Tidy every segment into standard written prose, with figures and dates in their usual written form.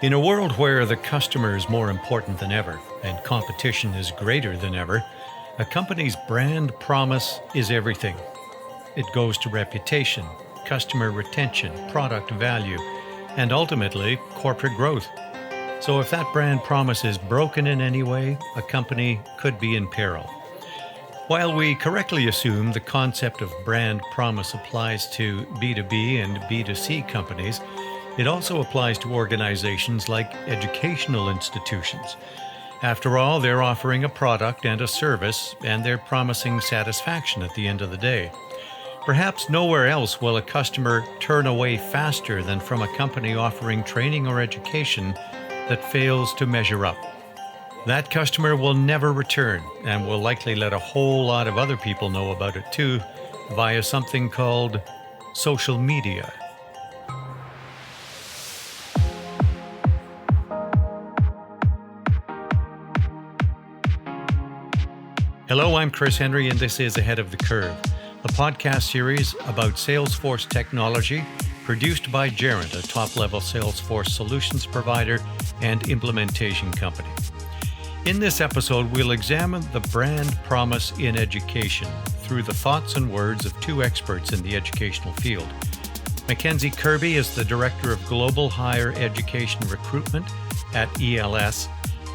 In a world where the customer is more important than ever and competition is greater than ever, a company's brand promise is everything. It goes to reputation, customer retention, product value, and ultimately corporate growth. So if that brand promise is broken in any way, a company could be in peril. While we correctly assume the concept of brand promise applies to B2B and B2C companies, it also applies to organizations like educational institutions. After all, they're offering a product and a service, and they're promising satisfaction at the end of the day. Perhaps nowhere else will a customer turn away faster than from a company offering training or education that fails to measure up. That customer will never return and will likely let a whole lot of other people know about it too via something called social media. Hello, I'm Chris Henry, and this is Ahead of the Curve, a podcast series about Salesforce technology produced by Gerent, a top-level Salesforce solutions provider and implementation company. In this episode, we'll examine the brand promise in education through the thoughts and words of two experts in the educational field. Mackenzie Kirby is the Director of Global Higher Education Recruitment at ELS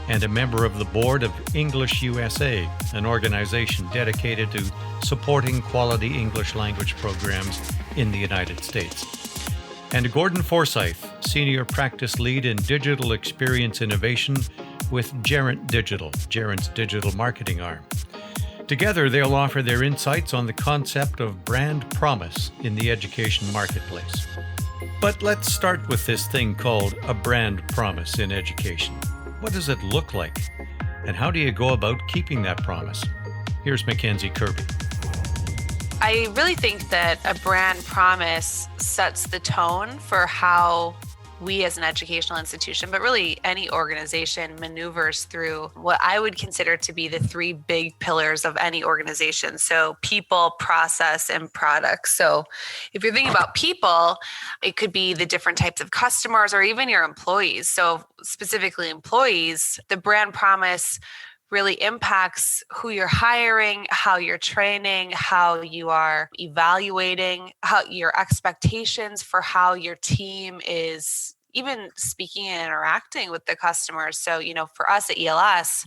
and a member of the board of English USA, an organization dedicated to supporting quality English language programs in the United States. And Gordon Forsyth, Senior Practice Lead in Digital Experience Innovation with Gerent Digital, Gerent's digital marketing arm. Together, they'll offer their insights on the concept of brand promise in the education marketplace. But let's start with this thing called a brand promise in education. What does it look like? And how do you go about keeping that promise? Here's Mackenzie Kirby. I really think that a brand promise sets the tone for how we as an educational institution, but really any organization, maneuvers through what I would consider to be the three big pillars of any organization. So people, process, and products. So if you're thinking about people, it could be the different types of customers or even your employees. So specifically employees, the brand promise really impacts who you're hiring, how you're training, how you are evaluating, how your expectations for how your team is even speaking and interacting with the customers. So, for us at ELS,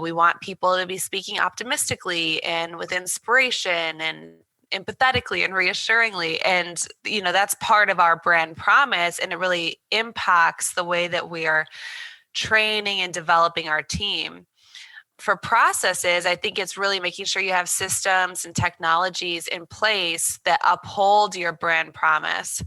we want people to be speaking optimistically and with inspiration and empathetically and reassuringly. And, that's part of our brand promise. And it really impacts the way that we are training and developing our team. For processes, I think it's really making sure you have systems and technologies in place that uphold your brand promise.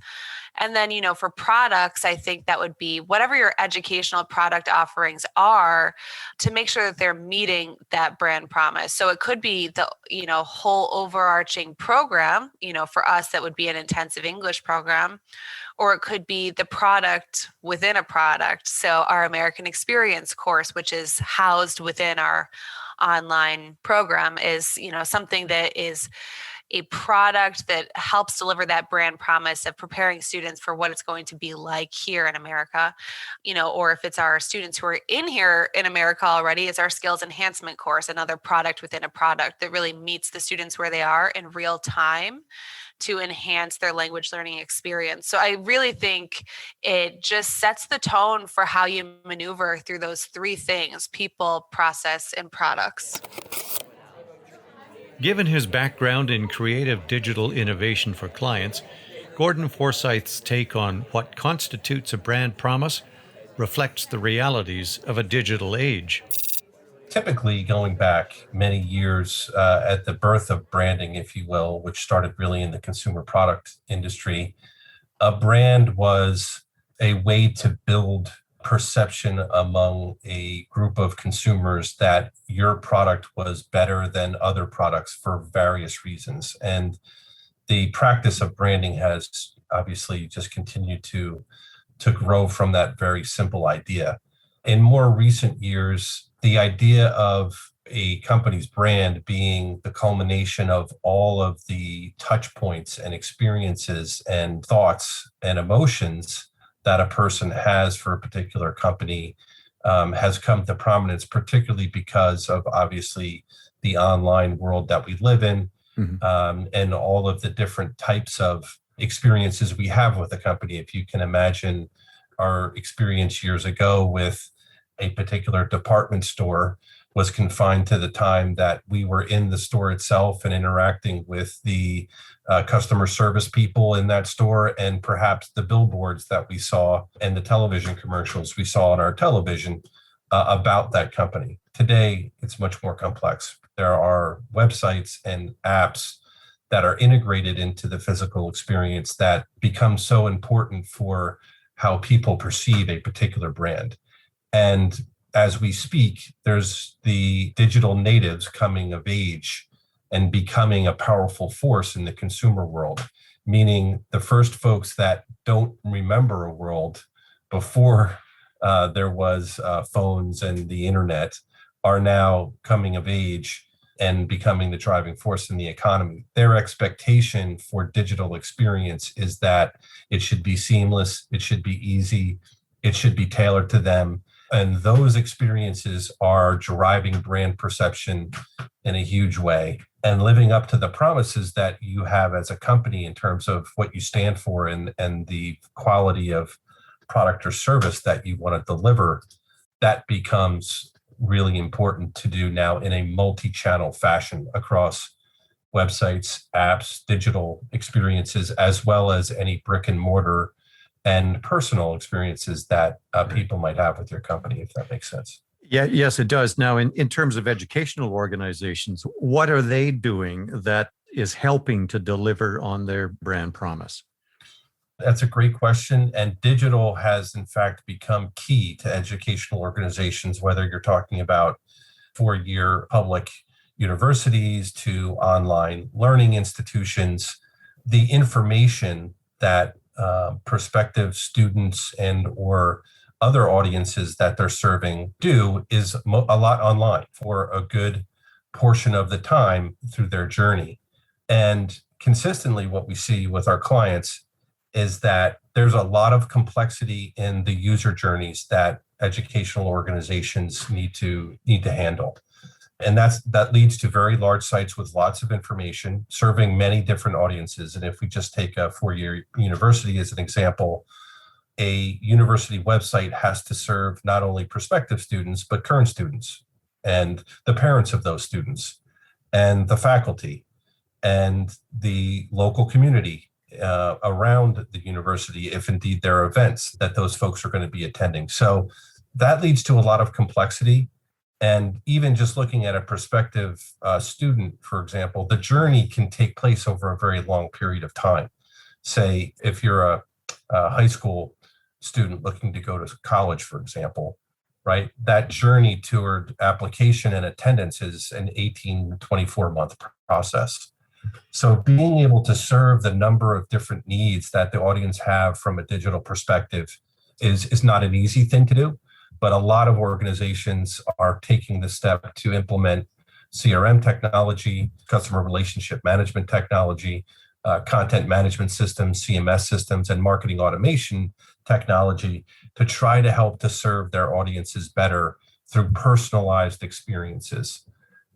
And then, for products, I think that would be whatever your educational product offerings are to make sure that they're meeting that brand promise. So it could be the, whole overarching program, for us, that would be an intensive English program, or it could be the product within a product. So our American Experience course, which is housed within our online program, is, something that is a product that helps deliver that brand promise of preparing students for what it's going to be like here in America, or if it's our students who are in here in America already, it's our skills enhancement course, another product within a product that really meets the students where they are in real time to enhance their language learning experience. So I really think it just sets the tone for how you maneuver through those three things: people, process, and products. Given his background in creative digital innovation for clients, Gordon Forsyth's take on what constitutes a brand promise reflects the realities of a digital age. Typically, going back many years at the birth of branding, if you will, which started really in the consumer product industry, a brand was a way to build perception among a group of consumers that your product was better than other products for various reasons. And the practice of branding has obviously just continued to grow from that very simple idea. In more recent years, the idea of a company's brand being the culmination of all of the touch points and experiences and thoughts and emotions that a person has for a particular company has come to prominence, particularly because of obviously the online world that we live in, and all of the different types of experiences we have with the company. If you can imagine our experience years ago with a particular department store was confined to the time that we were in the store itself and interacting with the customer service people in that store, and perhaps the billboards that we saw and the television commercials we saw on our television about that company. Today, it's much more complex. There are websites and apps that are integrated into the physical experience that become so important for how people perceive a particular brand. And as we speak, there's the digital natives coming of age and becoming a powerful force in the consumer world, meaning the first folks that don't remember a world before there was phones and the internet are now coming of age and becoming the driving force in the economy. Their expectation for digital experience is that it should be seamless, it should be easy, it should be tailored to them. And those experiences are driving brand perception in a huge way and living up to the promises that you have as a company in terms of what you stand for and the quality of product or service that you want to deliver. That becomes really important to do now in a multi-channel fashion across websites, apps, digital experiences, as well as any brick and mortar and personal experiences that people might have with your company, if that makes sense. Yeah, yes, it does. Now, in terms of educational organizations, what are they doing that is helping to deliver on their brand promise? That's a great question. And digital has, in fact, become key to educational organizations, whether you're talking about four-year public universities to online learning institutions. The information that prospective students and or other audiences that they're serving do is a lot online for a good portion of the time through their journey. And consistently, what we see with our clients is that there's a lot of complexity in the user journeys that educational organizations need to handle. And that leads to very large sites with lots of information, serving many different audiences. And if we just take a four-year university as an example, a university website has to serve not only prospective students, but current students and the parents of those students and the faculty and the local community around the university, if indeed there are events that those folks are going to be attending. So that leads to a lot of complexity. And even just looking at a prospective student, for example, the journey can take place over a very long period of time. Say, if you're a high school student looking to go to college, for example, right? That journey toward application and attendance is an 18 to 24-month process. So being able to serve the number of different needs that the audience have from a digital perspective is not an easy thing to do. But a lot of organizations are taking the step to implement CRM technology, customer relationship management technology, content management systems, CMS systems, and marketing automation technology to try to help to serve their audiences better through personalized experiences.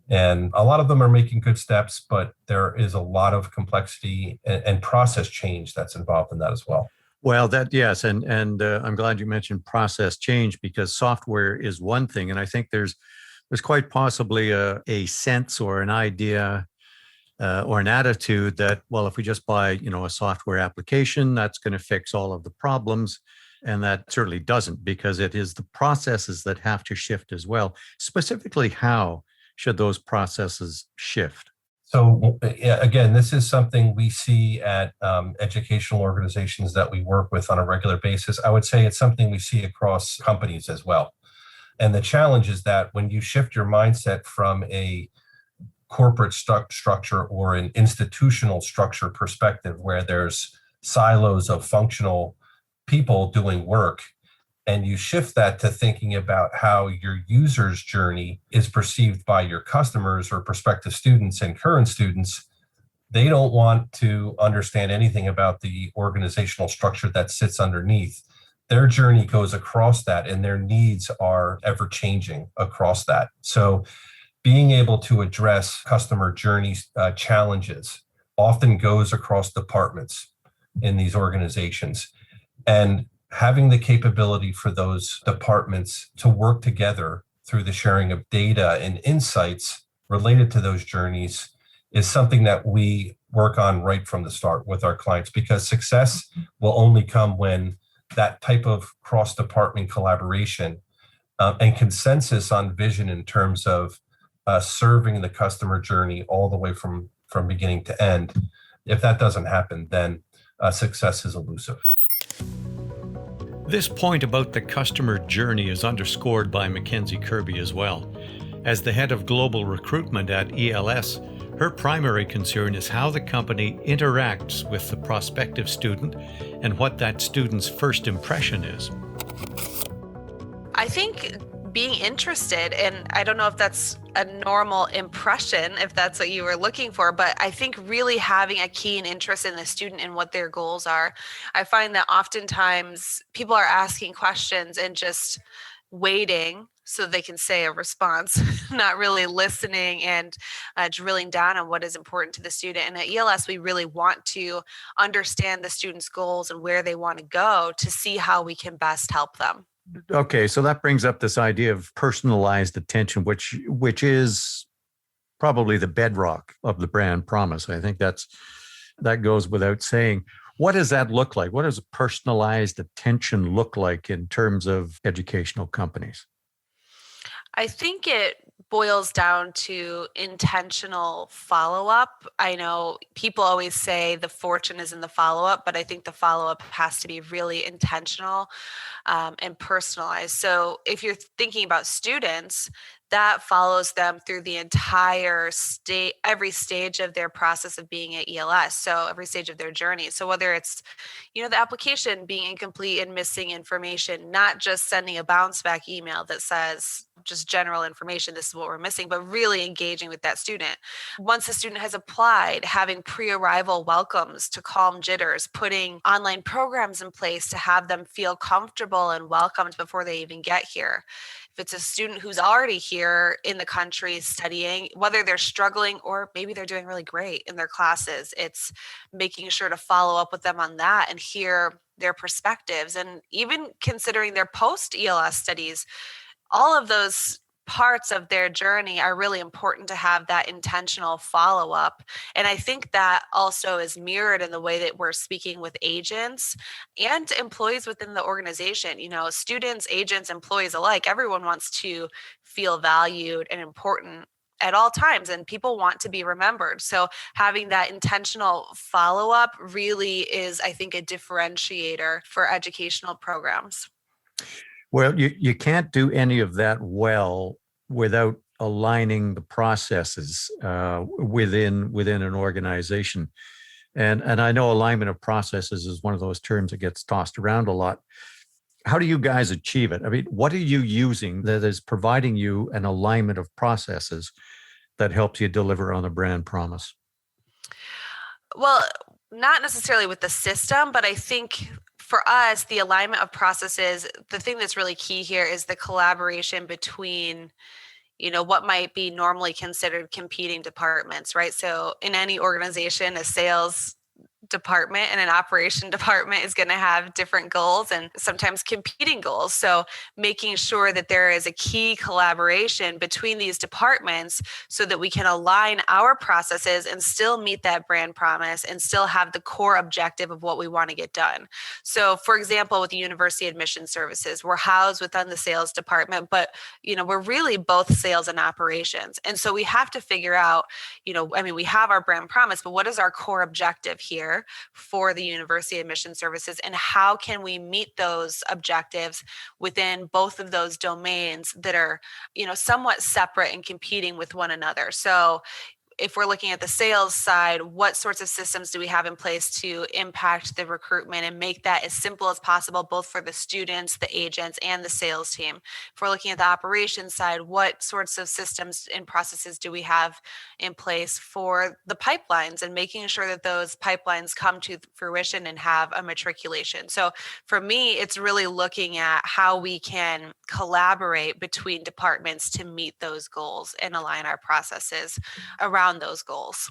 And a lot of them are making good steps, but there is a lot of complexity and process change that's involved in that as well. Well, yes, and I'm glad you mentioned process change, because software is one thing, and I think there's quite possibly a sense or an idea or an attitude that, well, if we just buy a software application, that's going to fix all of the problems, and that certainly doesn't, because it is the processes that have to shift as well. Specifically, how should those processes shift? So again, this is something we see at educational organizations that we work with on a regular basis. I would say it's something we see across companies as well. And the challenge is that when you shift your mindset from a corporate structure or an institutional structure perspective, where there's silos of functional people doing work, and you shift that to thinking about how your user's journey is perceived by your customers or prospective students and current students, they don't want to understand anything about the organizational structure that sits underneath. their journey goes across that and their needs are ever changing across that. So being able to address customer journey challenges often goes across departments in these organizations. And having the capability for those departments to work together through the sharing of data and insights related to those journeys is something that we work on right from the start with our clients, because success will only come when that type of cross-department collaboration and consensus on vision in terms of serving the customer journey all the way from beginning to end. If that doesn't happen, then success is elusive. This point about the customer journey is underscored by Mackenzie Kirby as well. As the head of global recruitment at ELS, her primary concern is how the company interacts with the prospective student and what that student's first impression is. I think being interested, and I don't know if that's a normal impression, if that's what you were looking for, but I think really having a keen interest in the student and what their goals are. I find that oftentimes people are asking questions and just waiting so they can say a response, not really listening and drilling down on what is important to the student. And at ELS, we really want to understand the student's goals and where they want to go to see how we can best help them. Okay, so that brings up this idea of personalized attention, which is probably the bedrock of the brand promise. I think that goes without saying. What does that look like? What does personalized attention look like in terms of educational companies? I think it boils down to intentional follow-up. I know people always say the fortune is in the follow-up, but I think the follow-up has to be really intentional and personalized. So if you're thinking about students, that follows them through the entire every stage of their process of being at ELS. So every stage of their journey. So whether it's, the application being incomplete and missing information, not just sending a bounce back email that says just general information, this is what we're missing, but really engaging with that student. Once the student has applied, having pre-arrival welcomes to calm jitters, putting online programs in place to have them feel comfortable and welcomed before they even get here. If it's a student who's already here in the country studying, whether they're struggling or maybe they're doing really great in their classes, it's making sure to follow up with them on that and hear their perspectives. And even considering their post-ELS studies, all of those parts of their journey are really important to have that intentional follow-up. And I think that also is mirrored in the way that we're speaking with agents and employees within the organization. Students, agents, employees alike, everyone wants to feel valued and important at all times, and people want to be remembered. So having that intentional follow-up really is, I think, a differentiator for educational programs. Well, you can't do any of that well without aligning the processes within an organization. And I know alignment of processes is one of those terms that gets tossed around a lot. How do you guys achieve it? I mean, what are you using that is providing you an alignment of processes that helps you deliver on the brand promise? Well, not necessarily with the system, but I think for us, the alignment of processes, the thing that's really key here is the collaboration between, what might be normally considered competing departments, right? So in any organization, a sales department and an operation department is going to have different goals and sometimes competing goals. So making sure that there is a key collaboration between these departments so that we can align our processes and still meet that brand promise and still have the core objective of what we want to get done. So for example, with the University Admission Services, we're housed within the sales department, but we're really both sales and operations. And so we have to figure out, we have our brand promise, but what is our core objective here for the University Admission Services, and how can we meet those objectives within both of those domains that are, somewhat separate and competing with one another? So if we're looking at the sales side, what sorts of systems do we have in place to impact the recruitment and make that as simple as possible, both for the students, the agents, and the sales team? If we're looking at the operations side, what sorts of systems and processes do we have in place for the pipelines and making sure that those pipelines come to fruition and have a matriculation? So for me, it's really looking at how we can collaborate between departments to meet those goals and align our processes around those goals.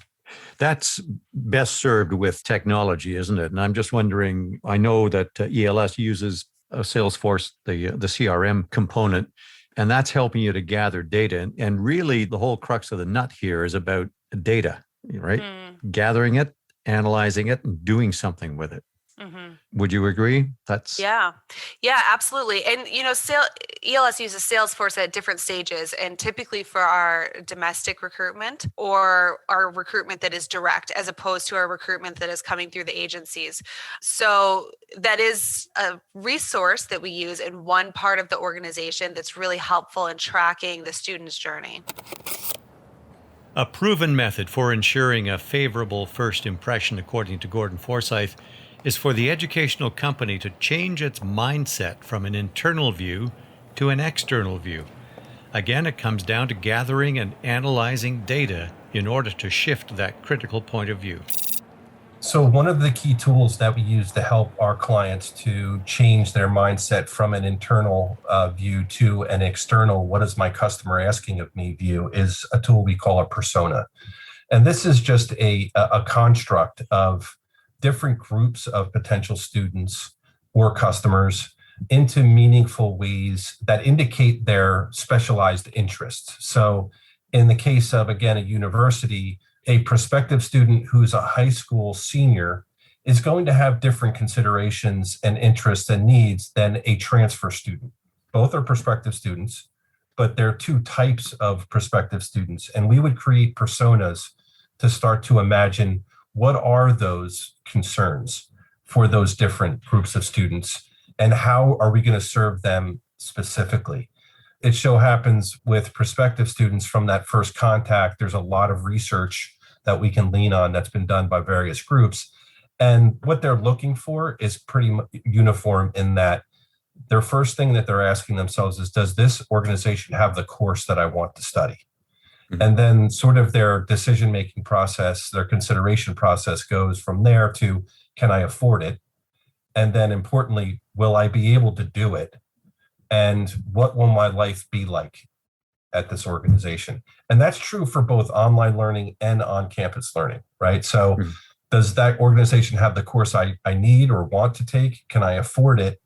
That's best served with technology, isn't it? And I'm just wondering, I know that ELS uses Salesforce, the CRM component, and that's helping you to gather data. And really, the whole crux of the nut here is about data, right? Gathering it, analyzing it, and doing something with it. Would you agree? Yeah, absolutely. And ELS uses Salesforce at different stages, and typically for our domestic recruitment or our recruitment that is direct, as opposed to our recruitment that is coming through the agencies. So that is a resource that we use in one part of the organization that's really helpful in tracking the student's journey. A proven method for ensuring a favorable first impression, according to Gordon Forsyth, is for the educational company to change its mindset from an internal view to an external view. Again, it comes down to gathering and analyzing data in order to shift that critical point of view. So one of the key tools that we use to help our clients to change their mindset from an internal view to an external, what is my customer asking of me view, is a tool we call a persona. And this is just a construct of different groups of potential students or customers into meaningful ways that indicate their specialized interests. So in the case of, again, a university, a prospective student who's a high school senior is going to have different considerations and interests and needs than a transfer student. Both are prospective students, but they're two types of prospective students. And we would create personas to start to imagine what are those concerns for those different groups of students and how are we going to serve them specifically. It so happens with prospective students from that first contact, there's a lot of research that we can lean on that's been done by various groups. And what they're looking for is pretty uniform in that their first thing that they're asking themselves is, does this organization have the course that I want to study? And then sort of their decision-making process, their consideration process goes from there to, can I afford it? And then importantly, will I be able to do it? And what will my life be like at this organization? And that's true for both online learning and on-campus learning, right? So does that organization have the course I need or want to take? Can I afford it?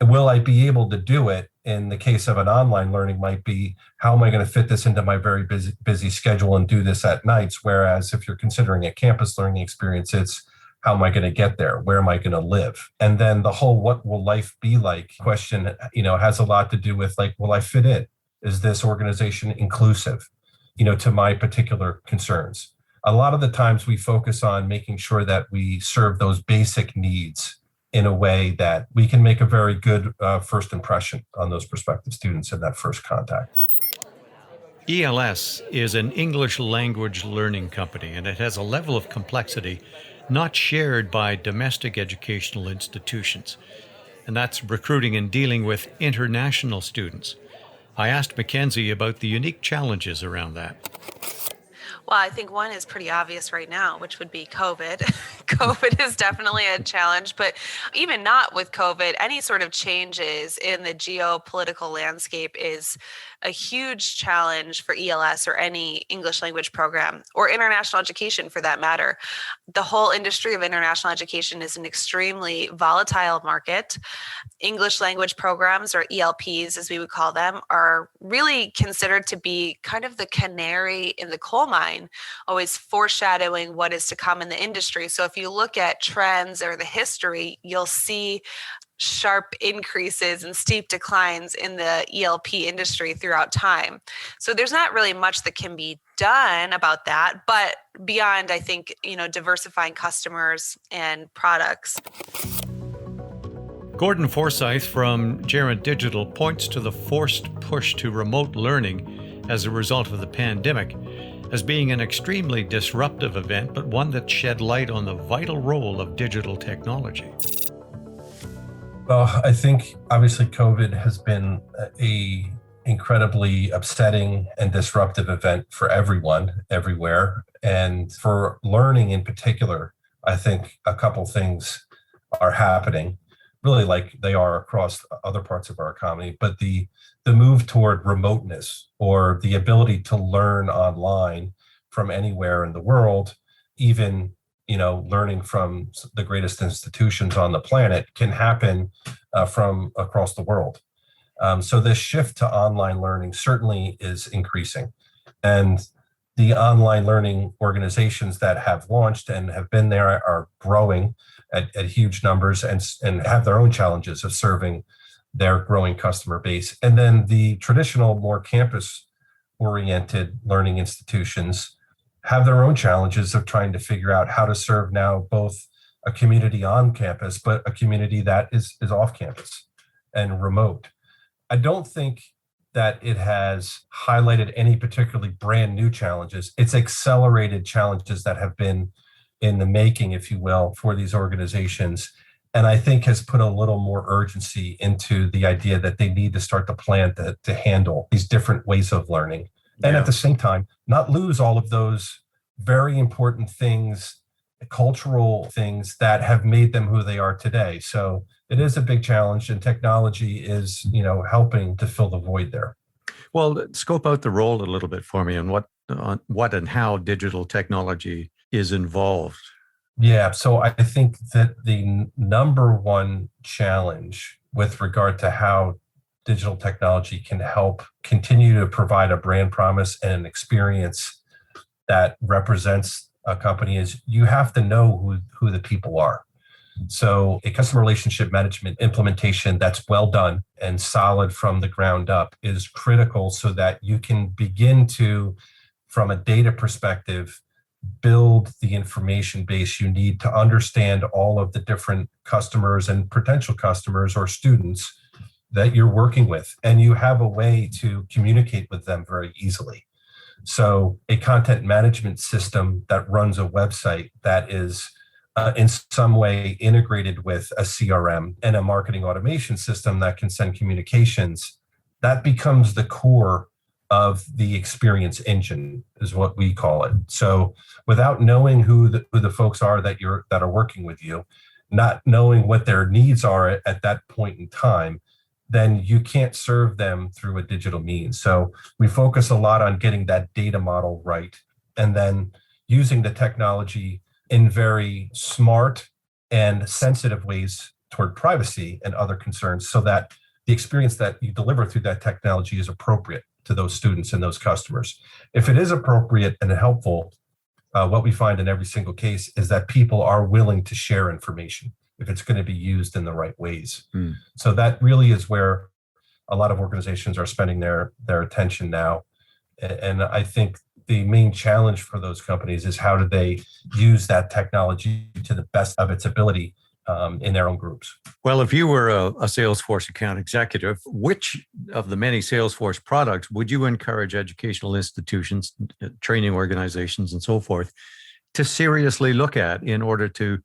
Will I be able to do it? In the case of an online learning might be, how am I going to fit this into my very busy schedule and do this at nights? Whereas if you're considering a campus learning experience, it's how am I going to get there? Where am I going to live? And then the whole what will life be like question, has a lot to do with like, will I fit in? Is this organization inclusive, to my particular concerns? A lot of the times we focus on making sure that we serve those basic needs in a way that we can make a very good first impression on those prospective students in that first contact. ELS is an English language learning company, and it has a level of complexity not shared by domestic educational institutions, and that's recruiting and dealing with international students. I asked Mackenzie about the unique challenges around that. Well, I think one is pretty obvious right now, which would be COVID. COVID is definitely a challenge, but even not with COVID, any sort of changes in the geopolitical landscape is a huge challenge for ELS or any English language program or international education for that matter. The whole industry of international education is an extremely volatile market. English language programs, or ELPs as we would call them, are really considered to be kind of the canary in the coal mine, always foreshadowing what is to come in the industry. So if you look at trends or the history, you'll see sharp increases and steep declines in the ELP industry throughout time. So there's not really much that can be done about that, but beyond, I think, diversifying customers and products. Gordon Forsyth from Gerent Digital points to the forced push to remote learning as a result of the pandemic as being an extremely disruptive event, but one that shed light on the vital role of digital technology. Well, I think obviously COVID has been a incredibly upsetting and disruptive event for everyone, everywhere. And for learning in particular, I think a couple things are happening, really like they are across other parts of our economy, but the move toward remoteness, or the ability to learn online from anywhere in the world, even learning from the greatest institutions on the planet, can happen from across the world. So this shift to online learning certainly is increasing. And the online learning organizations that have launched and have been there are growing at huge numbers and have their own challenges of serving their growing customer base. And then the traditional, more campus-oriented learning institutions have their own challenges of trying to figure out how to serve now both a community on campus, but a community that is off campus and remote. I don't think that it has highlighted any particularly brand new challenges. It's accelerated challenges that have been in the making, if you will, for these organizations. And I think has put a little more urgency into the idea that they need to start to plan to handle these different ways of learning. Yeah. And at the same time, not lose all of those very important things, cultural things that have made them who they are today. So it is a big challenge, and technology is, helping to fill the void there. Well, scope out the role a little bit for me, and what and how digital technology is involved. Yeah, so I think that the number one challenge with regard to how digital technology can help continue to provide a brand promise and an experience that represents a company is you have to know who the people are. So a customer relationship management implementation that's well done and solid from the ground up is critical so that you can begin to, from a data perspective, build the information base you need to understand all of the different customers and potential customers or students that you're working with. And you have a way to communicate with them very easily. So a content management system that runs a website that is in some way integrated with a CRM and a marketing automation system that can send communications, that becomes the core of the experience engine, is what we call it. So without knowing who the folks are that are working with you, not knowing what their needs are at that point in time, then you can't serve them through a digital means. So we focus a lot on getting that data model right, and then using the technology in very smart and sensitive ways toward privacy and other concerns, so that the experience that you deliver through that technology is appropriate to those students and those customers. If it is appropriate and helpful, what we find in every single case is that people are willing to share information if it's going to be used in the right ways. So that really is where a lot of organizations are spending their attention now. And I think the main challenge for those companies is how do they use that technology to the best of its ability in their own groups. Well, if you were a Salesforce account executive, which of the many Salesforce products would you encourage educational institutions, training organizations, and so forth to seriously look at in order to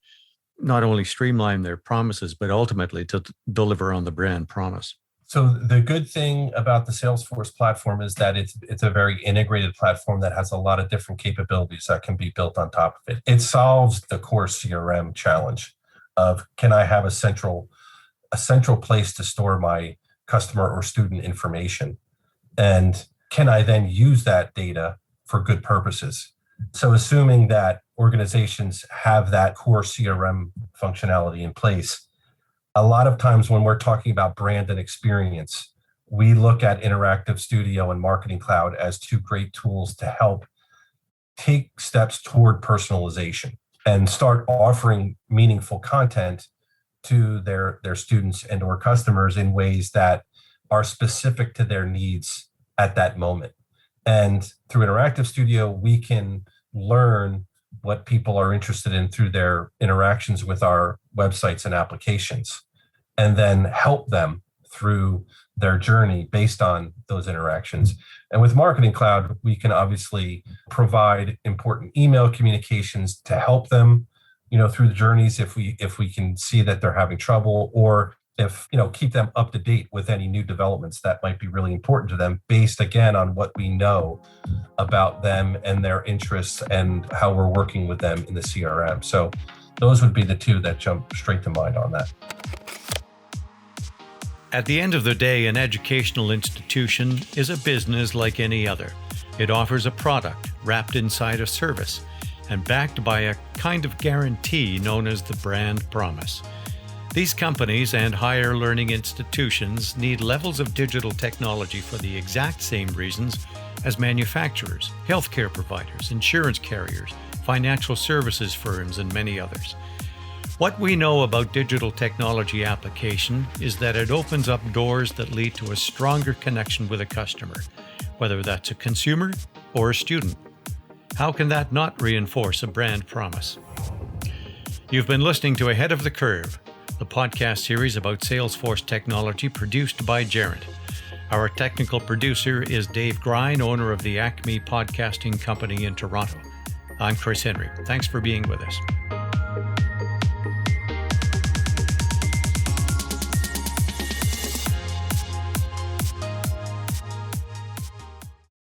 not only streamline their promises, but ultimately to deliver on the brand promise? So the good thing about the Salesforce platform is that it's a very integrated platform that has a lot of different capabilities that can be built on top of it. It solves the core CRM challenge of, can I have a central place to store my customer or student information? And can I then use that data for good purposes? So assuming that organizations have that core CRM functionality in place, a lot of times when we're talking about brand and experience, we look at Interactive Studio and Marketing Cloud as two great tools to help take steps toward personalization and start offering meaningful content to their students and or customers in ways that are specific to their needs at that moment. And through Interactive Studio, we can learn what people are interested in through their interactions with our websites and applications, and then help them through their journey based on those interactions. And with Marketing Cloud, we can obviously provide important email communications to help them, through the journeys if we can see that they're having trouble, or if, keep them up to date with any new developments that might be really important to them based, again, on what we know about them and their interests and how we're working with them in the CRM. So those would be the two that jump straight to mind on that. At the end of the day, an educational institution is a business like any other. It offers a product wrapped inside a service and backed by a kind of guarantee known as the brand promise. These companies and higher learning institutions need levels of digital technology for the exact same reasons as manufacturers, healthcare providers, insurance carriers, financial services firms, and many others. What we know about digital technology application is that it opens up doors that lead to a stronger connection with a customer, whether that's a consumer or a student. How can that not reinforce a brand promise? You've been listening to Ahead of the Curve, the podcast series about Salesforce technology produced by Gerent. Our technical producer is Dave Grine, owner of the Acme Podcasting Company in Toronto. I'm Chris Henry. Thanks for being with us.